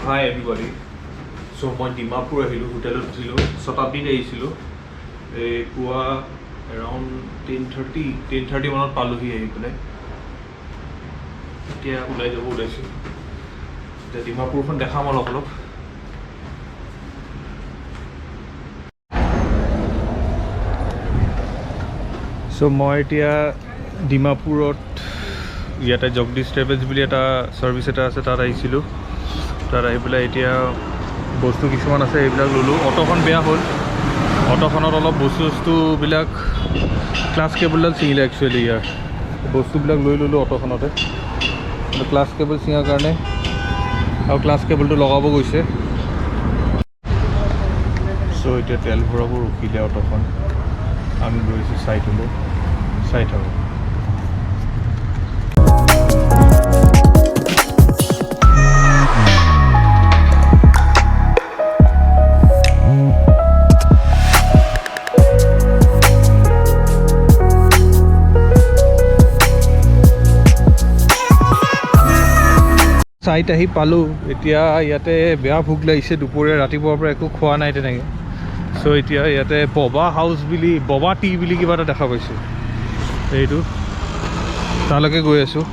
hi everybody. So মই ডিমাপুৰ আহিলোঁ, হোটেলত উঠিলোঁ, শতাব্দীত আহিছিলোঁ। এই পুৱা এৰাউণ্ড 10:30 মানত পালোহি আহি পেলাই। এতিয়া ওলাই যাব ওলাইছোঁ। এতিয়া ডিমাপুৰখন দেখাম অলপ। চ' মই এতিয়া ডিমাপুৰত ইয়াতে জগদীশ ট্ৰেভেলছ বুলি এটা ছাৰ্ভিচ এটা আছে, তাত আহিছিলোঁ। তাত আহি পেলাই এতিয়া বস্তু কিছুমান আছে, এইবিলাক ল'লোঁ। অটোখন বেয়া হ'ল, অটোখনত অলপ বস্তুবিলাক ক্লাছ কেবলডাল ছিঙিলে একচুৱেলি। ইয়াৰ বস্তুবিলাক লৈ ল'লোঁ অটোখনতে। ক্লাছ কেবল ছিঙাৰ কাৰণে আৰু ক্লাছ কেবলটো লগাব গৈছে। চ' এতিয়া তেল ভৰাব ৰখিলে অটোখন, আমি গৈছোঁ চাই থাকোঁ। চাইট আহি পালোঁ। এতিয়া ইয়াতে বেয়া ভোক লাগিছে, দুপৰীয়া ৰাতিপুৱাৰ পৰা একো খোৱা নাই তেনেকৈ। চ' এতিয়া ইয়াতে ববা টি বুলি কিবা এটা দেখা পাইছোঁ, এইটো তালৈকে গৈ আছোঁ।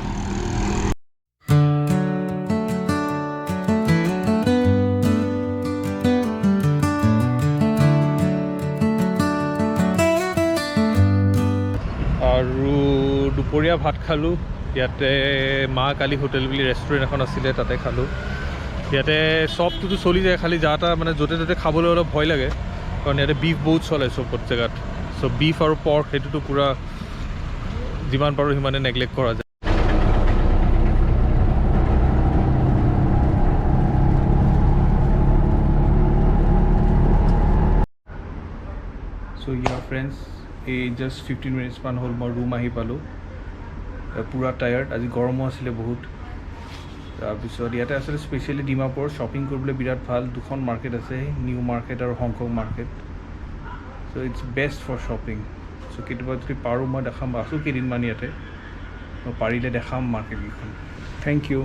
আৰু দুপৰীয়া ভাত খালোঁ ইয়াতে, মা কালী হোটেল বুলি ৰেষ্টুৰেণ্ট এখন আছিলে, তাতে খালোঁ। ইয়াতে চবটোতো চলি যায়, খালি মানে য'তে ত'তে খাবলৈ অলপ ভয় লাগে, কাৰণ ইয়াতে বিফ বহুত চলে চব জেগাত। চ' বিফ আৰু পৰ্ক সেইটোতো পূৰা যিমান পাৰোঁ সিমানে নেগলেক্ট কৰা যায়। চ' ইয়াৰ ফ্ৰেণ্ডছ, এই জাষ্ট 15 মিনিটছমান হ'ল মই ৰুম আহি পালোঁ। পূৰা টায়াৰ্ড, আজি গৰমো আছিলে বহুত। তাৰপিছত ইয়াতে আছিলে স্পেচিয়েলি ডিমাপুৰ শ্বপিং কৰিবলৈ বিৰাট ভাল। দুখন মাৰ্কেট আছে, নিউ মাৰ্কেট আৰু Hong Kong market. So' it's best for shopping. So' কেতিয়াবা যদি পাৰোঁ মই দেখাম, আছোঁ কেইদিনমান ইয়াতে, মই পাৰিলে দেখাম মাৰ্কেটকেইখন। Thank U.